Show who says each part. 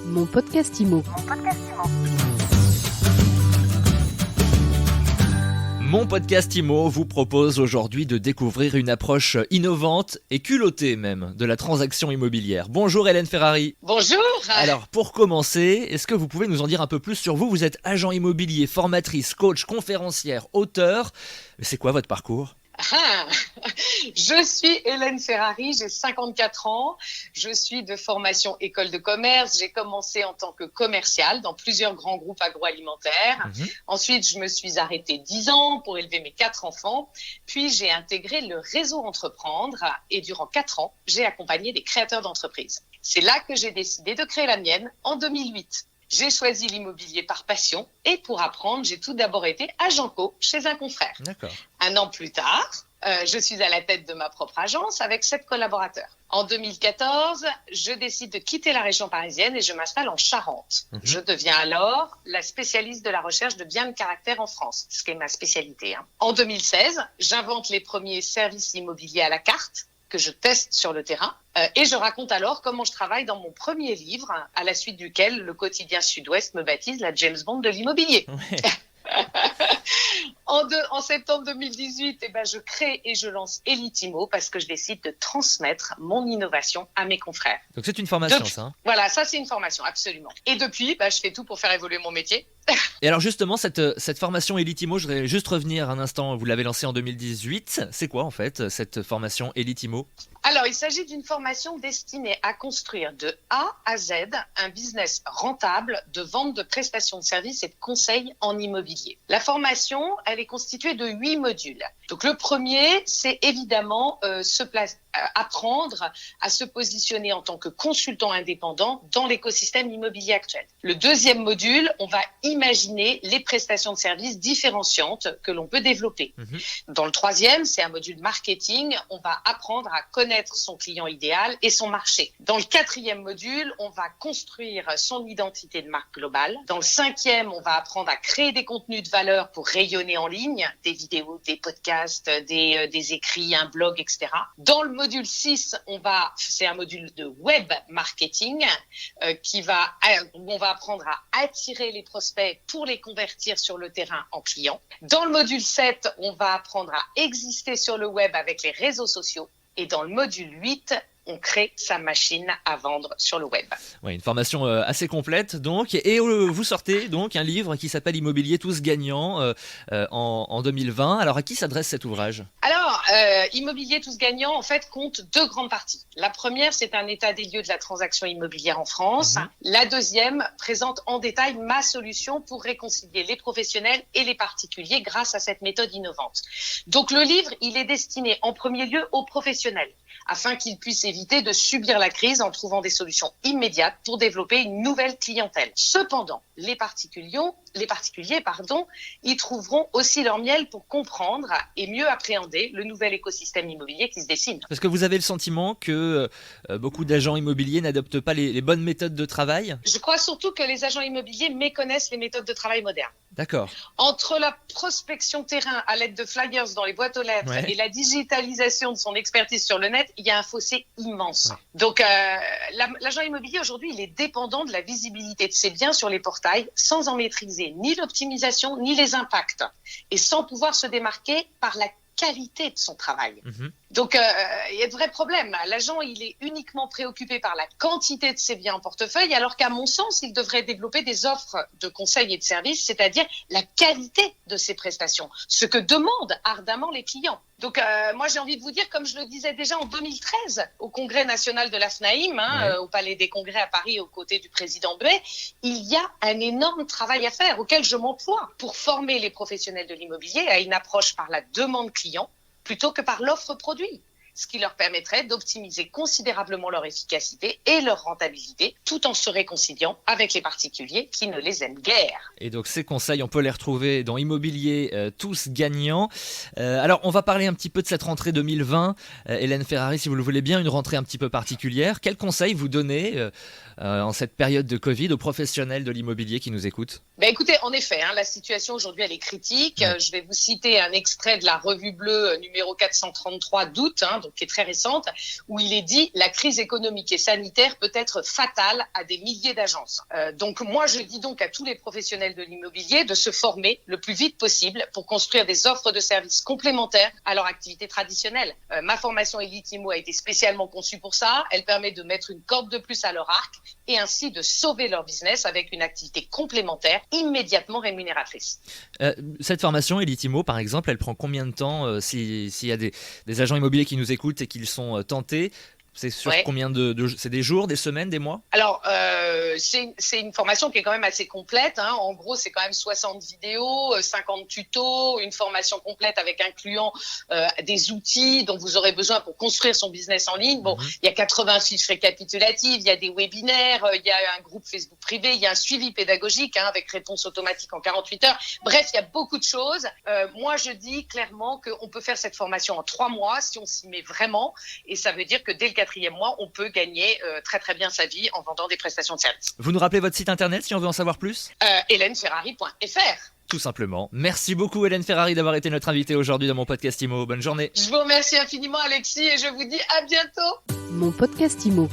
Speaker 1: Mon podcast IMO.
Speaker 2: Mon podcast IMO vous propose aujourd'hui de découvrir une approche innovante et culottée même de la transaction immobilière. Bonjour Hélène Ferrari.
Speaker 3: Bonjour.
Speaker 2: Alors pour commencer, est-ce que vous pouvez nous en dire un peu plus sur vous ? Vous êtes agent immobilier, formatrice, coach, conférencière, auteur. C'est quoi votre parcours ?
Speaker 3: Je suis Hélène Ferrari, j'ai 54 ans, je suis de formation école de commerce, j'ai commencé en tant que commerciale dans plusieurs grands groupes agroalimentaires. Ensuite, je me suis arrêtée 10 ans pour élever mes 4 enfants, puis j'ai intégré le réseau Entreprendre et durant 4 ans, j'ai accompagné des créateurs d'entreprises. C'est là que j'ai décidé de créer la mienne en 2008. J'ai choisi l'immobilier par passion et pour apprendre, j'ai tout d'abord été agent co chez un confrère.
Speaker 2: D'accord.
Speaker 3: 1 an plus tard, je suis à la tête de ma propre agence avec 7 collaborateurs. En 2014, je décide de quitter la région parisienne et je m'installe en Charente. Je deviens alors la spécialiste de la recherche de biens de caractère en France, ce qui est ma spécialité. En 2016, j'invente les premiers services immobiliers à la carte que je teste sur le terrain. Et je raconte alors comment je travaille dans mon premier livre, à la suite duquel le quotidien Sud-Ouest me baptise la James Bond de l'immobilier. Ouais. En septembre 2018, je crée et je lance Elitimo parce que je décide de transmettre mon innovation à mes confrères.
Speaker 2: Donc c'est une formation, ça hein ?
Speaker 3: Voilà, ça c'est une formation, absolument. Et depuis, je fais tout pour faire évoluer mon métier.
Speaker 2: Et alors justement, cette formation Elitimo, je voudrais juste revenir un instant, vous l'avez lancée en 2018. C'est quoi en fait cette formation Elitimo ?
Speaker 3: Alors, il s'agit d'une formation destinée à construire de A à Z un business rentable de vente de prestations de services et de conseils en immobilier. La formation, elle est constituée de 8 modules. Donc, le premier, c'est évidemment apprendre à se positionner en tant que consultant indépendant dans l'écosystème immobilier actuel. Le deuxième module, on va imaginer les prestations de services différenciantes que l'on peut développer. Dans le troisième, c'est un module marketing. On va apprendre à connaître son client idéal et son marché. Dans le quatrième module, on va construire son identité de marque globale. Dans le cinquième, on va apprendre à créer des contenus de valeur pour rayonner en ligne, des vidéos, des podcasts, des écrits, un blog, etc. Dans le module 6, c'est un module de web marketing où on va apprendre à attirer les prospects pour les convertir sur le terrain en clients. Dans le module 7, on va apprendre à exister sur le web avec les réseaux sociaux. Et dans le module 8, on crée sa machine à vendre sur le web.
Speaker 2: Oui, une formation assez complète donc. Et vous sortez donc un livre qui s'appelle Immobilier tous gagnants en 2020. Alors à qui s'adresse cet ouvrage ?
Speaker 3: Alors, Immobilier tous gagnants en fait compte 2 grandes parties. La première, c'est un état des lieux de la transaction immobilière en France. La deuxième présente en détail ma solution pour réconcilier les professionnels et les particuliers grâce à cette méthode innovante. Donc le livre, il est destiné en premier lieu aux professionnels, afin qu'ils puissent éviter de subir la crise en trouvant des solutions immédiates pour développer une nouvelle clientèle. Cependant, les particuliers, y trouveront aussi leur miel pour comprendre et mieux appréhender le nouvel écosystème immobilier qui se dessine.
Speaker 2: Parce que vous avez le sentiment que beaucoup d'agents immobiliers n'adoptent pas les bonnes méthodes de travail ?
Speaker 3: Je crois surtout que les agents immobiliers méconnaissent les méthodes de travail modernes.
Speaker 2: D'accord.
Speaker 3: Entre la prospection terrain à l'aide de flyers dans les boîtes aux lettres et la digitalisation de son expertise sur le net, il y a un fossé immense. Ouais. Donc, l'agent immobilier aujourd'hui, il est dépendant de la visibilité de ses biens sur les portails sans en maîtriser ni l'optimisation ni les impacts et sans pouvoir se démarquer par la qualité de son travail. Donc, il y a de vrais problèmes. L'agent, il est uniquement préoccupé par la quantité de ses biens en portefeuille, alors qu'à mon sens, il devrait développer des offres de conseils et de services, c'est-à-dire la qualité de ses prestations, ce que demandent ardemment les clients. Donc, moi, j'ai envie de vous dire, comme je le disais déjà en 2013, au Congrès national de la FNAIM, au Palais des Congrès à Paris, aux côtés du président Buet, il y a un énorme travail à faire auquel je m'emploie pour former les professionnels de l'immobilier à une approche par la demande client plutôt que par l'offre produit, ce qui leur permettrait d'optimiser considérablement leur efficacité et leur rentabilité, tout en se réconciliant avec les particuliers qui ne les aiment guère.
Speaker 2: Et donc ces conseils, on peut les retrouver dans Immobilier tous gagnants. Alors on va parler un petit peu de cette rentrée 2020. Hélène Ferrari, si vous le voulez bien, une rentrée un petit peu particulière. Quels conseils vous donnez en cette période de Covid aux professionnels de l'immobilier qui nous écoutent ?
Speaker 3: Écoutez, en effet, la situation aujourd'hui elle est critique. Je vais vous citer un extrait de la Revue Bleue numéro 433 d'août, donc qui est très récente, où il est dit la crise économique et sanitaire peut être fatale à des milliers d'agences. Donc moi, je dis donc à tous les professionnels de l'immobilier de se former le plus vite possible pour construire des offres de services complémentaires à leur activité traditionnelle. Ma formation Elite Immo a été spécialement conçue pour ça. Elle permet de mettre une corde de plus à leur arc et ainsi de sauver leur business avec une activité complémentaire immédiatement rémunératrice.
Speaker 2: Cette formation Elite Immo, par exemple, elle prend combien de temps s'il y a des agents immobiliers qui nous écoutent et qui sont tentés? C'est sur combien c'est des jours, des semaines, des mois?
Speaker 3: Alors, c'est une formation qui est quand même assez complète. En gros, c'est quand même 60 vidéos, 50 tutos, une formation complète avec incluant des outils dont vous aurez besoin pour construire son business en ligne. Bon, il y a 80 fiches récapitulatives, il y a des webinaires, il y a un groupe Facebook privé, il y a un suivi pédagogique avec réponse automatique en 48 heures. Bref, il y a beaucoup de choses. Moi, je dis clairement qu'on peut faire cette formation en 3 mois si on s'y met vraiment. Et ça veut dire que dès le 4e mois, on peut gagner très très bien sa vie en vendant des prestations de services.
Speaker 2: Vous nous rappelez votre site internet si on veut en savoir plus?
Speaker 3: HélèneFerrari.fr.
Speaker 2: Tout simplement. Merci beaucoup Hélène Ferrari d'avoir été notre invitée aujourd'hui dans mon podcast Immo. Bonne journée.
Speaker 3: Je vous remercie infiniment Alexis et je vous dis à bientôt.
Speaker 1: Mon podcast Immo.